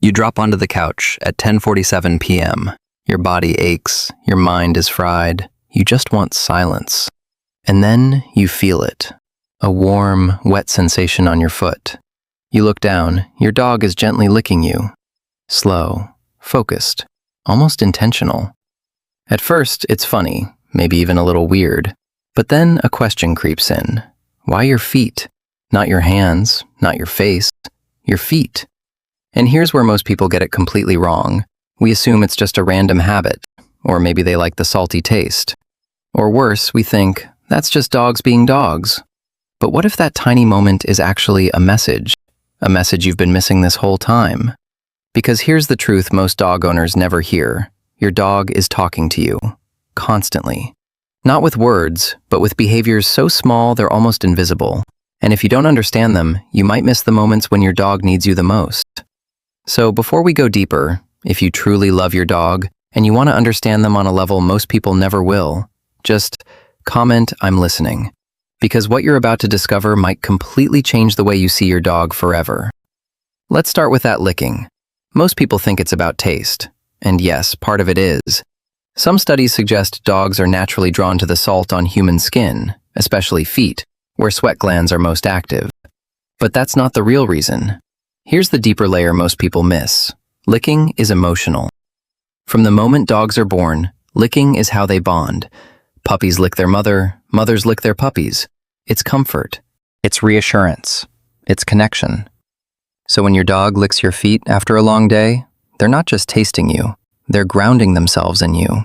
You drop onto the couch at 10:47 p.m. Your body aches, your mind is fried, you just want silence. And then you feel it, a warm, wet sensation on your foot. You look down, your dog is gently licking you. Slow, focused, almost intentional. At first, it's funny, maybe even a little weird. But then a question creeps in. Why your feet? Not your hands, not your face, your feet. And here's where most people get it completely wrong. We assume it's just a random habit, or maybe they like the salty taste. Or worse, we think, that's just dogs being dogs. But what if that tiny moment is actually a message you've been missing this whole time? Because here's the truth most dog owners never hear. Your dog is talking to you, constantly. Not with words, but with behaviors so small they're almost invisible. And if you don't understand them, you might miss the moments when your dog needs you the most. So before we go deeper, if you truly love your dog, and you want to understand them on a level most people never will, just comment, "I'm listening." Because what you're about to discover might completely change the way you see your dog forever. Let's start with that licking. Most people think it's about taste. And yes, part of it is. Some studies suggest dogs are naturally drawn to the salt on human skin, especially feet, where sweat glands are most active. But that's not the real reason. Here's the deeper layer most people miss. Licking is emotional. From the moment dogs are born, licking is how they bond. Puppies lick their mother, mothers lick their puppies. It's comfort. It's reassurance. It's connection. So when your dog licks your feet after a long day, they're not just tasting you, they're grounding themselves in you.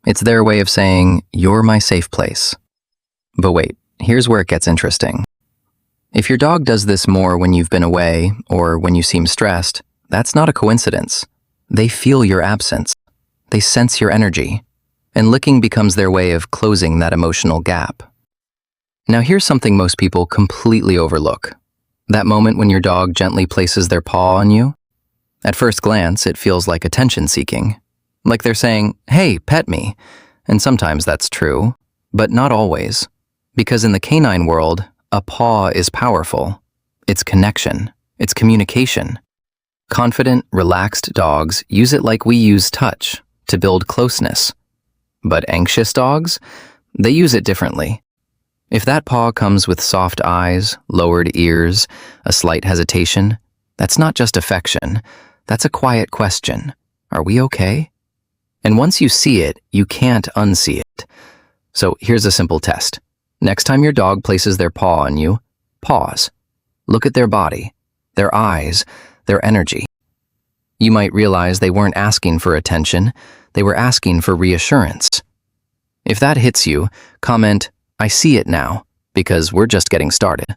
It's their way of saying, "You're my safe place." But wait, here's where it gets interesting. If your dog does this more when you've been away or when you seem stressed, that's not a coincidence. They feel your absence. They sense your energy. And licking becomes their way of closing that emotional gap. Now here's something most people completely overlook. That moment when your dog gently places their paw on you. At first glance, it feels like attention-seeking. Like they're saying, "Hey, pet me." And sometimes that's true, but not always. Because in the canine world, a paw is powerful. It's connection. It's communication. Confident, relaxed dogs use it like we use touch, to build closeness. But anxious dogs, they use it differently. If that paw comes with soft eyes, lowered ears, a slight hesitation, that's not just affection, that's a quiet question. Are we okay? And once you see it, you can't unsee it. So here's a simple test. Next time your dog places their paw on you, pause. Look at their body, their eyes, their energy. You might realize they weren't asking for attention, they were asking for reassurance. If that hits you, comment, "I see it now," because we're just getting started.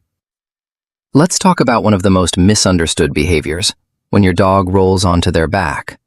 Let's talk about one of the most misunderstood behaviors, when your dog rolls onto their back.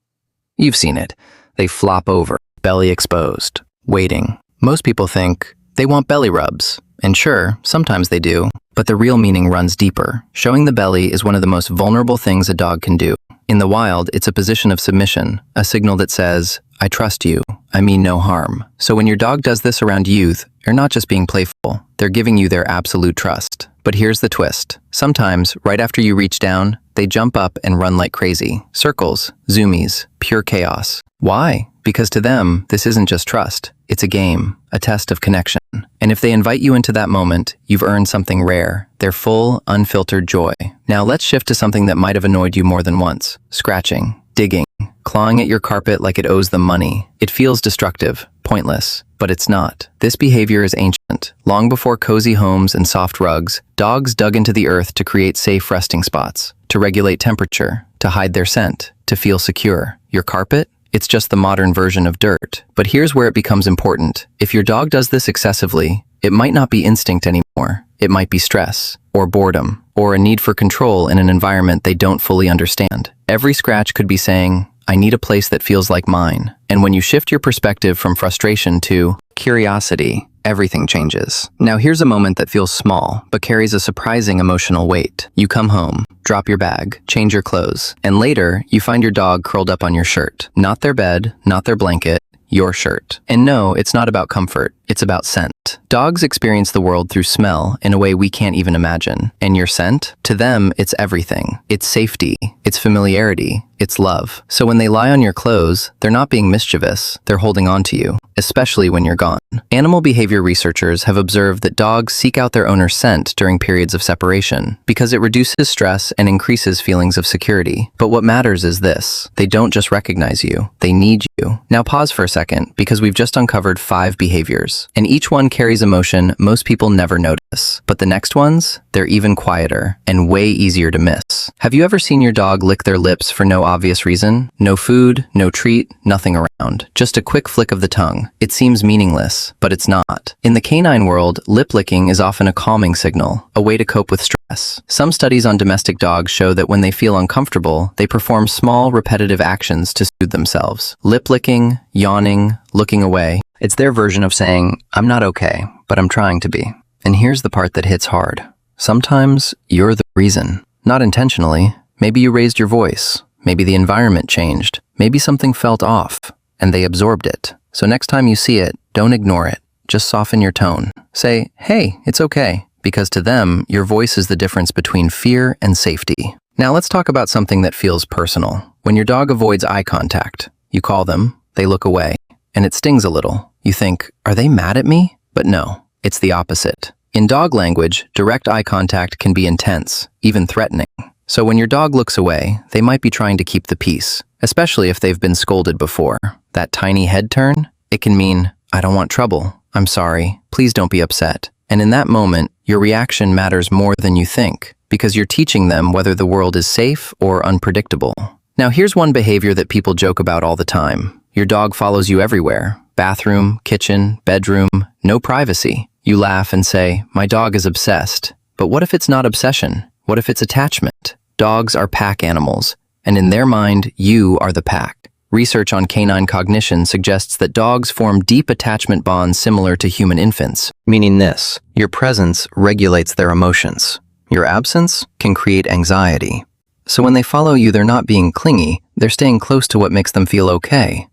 You've seen it. They flop over, belly exposed, waiting. Most people think they want belly rubs, and sure, sometimes they do, but the real meaning runs deeper. Showing the belly is one of the most vulnerable things a dog can do. In the wild, it's a position of submission, a signal that says, "I trust you, I mean no harm." So when your dog does this around youth, they're not just being playful, they're giving you their absolute trust. But here's the twist. Sometimes, right after you reach down, they jump up and run like crazy. Circles, zoomies, pure chaos. Why? Because to them, this isn't just trust. It's a game, a test of connection. And if they invite you into that moment, you've earned something rare, their full, unfiltered joy. Now let's shift to something that might have annoyed you more than once. Scratching, digging, clawing at your carpet like it owes them money. It feels destructive, pointless, but it's not. This behavior is ancient. Long before cozy homes and soft rugs, dogs dug into the earth to create safe resting spots, to regulate temperature, to hide their scent, to feel secure. Your carpet? It's just the modern version of dirt. But here's where it becomes important. If your dog does this excessively, it might not be instinct anymore. It might be stress, or boredom, or a need for control in an environment they don't fully understand. Every scratch could be saying, "I need a place that feels like mine." And when you shift your perspective from frustration to curiosity, everything changes. Now here's a moment that feels small, but carries a surprising emotional weight. You come home, drop your bag, change your clothes, and later you find your dog curled up on your shirt. Not their bed, not their blanket, your shirt. And no, it's not about comfort. It's about scent. Dogs experience the world through smell in a way we can't even imagine. And your scent? To them, it's everything. It's safety. It's familiarity. It's love. So when they lie on your clothes, they're not being mischievous. They're holding on to you, especially when you're gone. Animal behavior researchers have observed that dogs seek out their owner's scent during periods of separation because it reduces stress and increases feelings of security. But what matters is this: they don't just recognize you, they need you. Now pause for a second, because we've just uncovered 5 behaviors, and each one carries emotion most people never notice. But the next ones, they're even quieter and way easier to miss. Have you ever seen your dog lick their lips for no obvious reason? No food, no treat, nothing around. Just a quick flick of the tongue. It seems meaningless, but it's not. In the canine world, lip licking is often a calming signal, a way to cope with stress. Some studies on domestic dogs show that when they feel uncomfortable, they perform small, repetitive actions to soothe themselves. Lip licking, yawning, looking away. It's their version of saying, "I'm not okay, but I'm trying to be." And here's the part that hits hard. Sometimes you're the reason. Not intentionally. Maybe you raised your voice. Maybe the environment changed. Maybe something felt off, and they absorbed it. So next time you see it, don't ignore it. Just soften your tone. Say, "Hey, it's okay," because to them, your voice is the difference between fear and safety. Now let's talk about something that feels personal. When your dog avoids eye contact, you call them, they look away, and it stings a little. You think, are they mad at me? But no, it's the opposite. In dog language, direct eye contact can be intense, even threatening. So when your dog looks away, they might be trying to keep the peace, especially if they've been scolded before. That tiny head turn, it can mean, "I don't want trouble. I'm sorry. Please don't be upset." And in that moment, your reaction matters more than you think, because you're teaching them whether the world is safe or unpredictable. Now here's one behavior that people joke about all the time. Your dog follows you everywhere. Bathroom, kitchen, bedroom, no privacy. You laugh and say, "My dog is obsessed." But what if it's not obsession? What if it's attachment? Dogs are pack animals, and in their mind, you are the pack. Research on canine cognition suggests that dogs form deep attachment bonds similar to human infants, meaning this: your presence regulates their emotions. Your absence can create anxiety. So when they follow you, they're not being clingy, they're staying close to what makes them feel okay.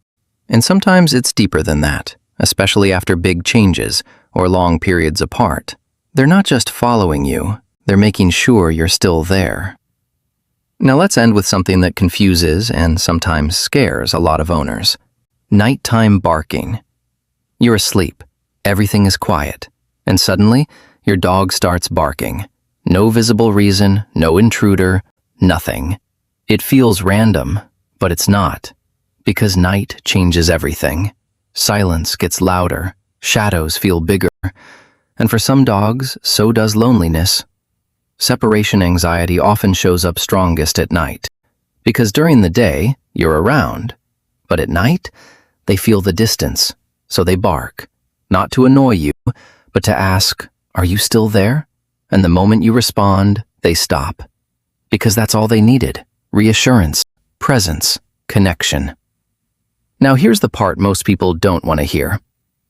And sometimes it's deeper than that, especially after big changes or long periods apart. They're not just following you, they're making sure you're still there. Now let's end with something that confuses and sometimes scares a lot of owners. Nighttime barking. You're asleep, everything is quiet, and suddenly your dog starts barking. No visible reason, no intruder, nothing. It feels random, but it's not, because night changes everything. Silence gets louder, shadows feel bigger, and for some dogs, so does loneliness. Separation anxiety often shows up strongest at night, because during the day, you're around, but at night, they feel the distance, so they bark, not to annoy you, but to ask, "Are you still there?" And the moment you respond, they stop, because that's all they needed: reassurance, presence, connection. Now here's the part most people don't want to hear.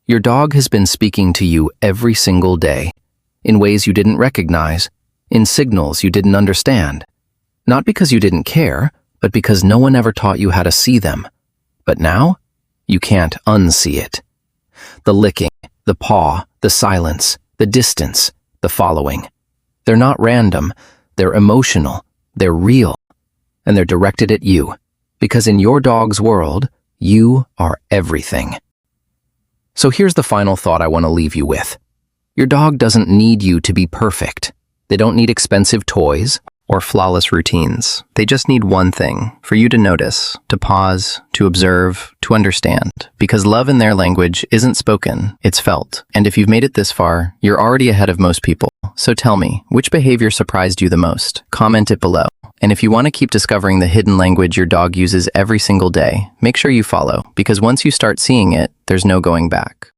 Your dog has been speaking to you every single day, in ways you didn't recognize, in signals you didn't understand. Not because you didn't care, but because no one ever taught you how to see them. But now, you can't unsee it. The licking, the paw, the silence, the distance, the following. They're not random, they're emotional, they're real, and they're directed at you. Because in your dog's world, you are everything. So here's the final thought I want to leave you with. Your dog doesn't need you to be perfect. They don't need expensive toys or flawless routines. They just need one thing: for you to notice, to pause, to observe, to understand. Because love in their language isn't spoken, it's felt. And if you've made it this far, you're already ahead of most people. So tell me, which behavior surprised you the most? Comment it below. And if you want to keep discovering the hidden language your dog uses every single day, make sure you follow, because once you start seeing it, there's no going back.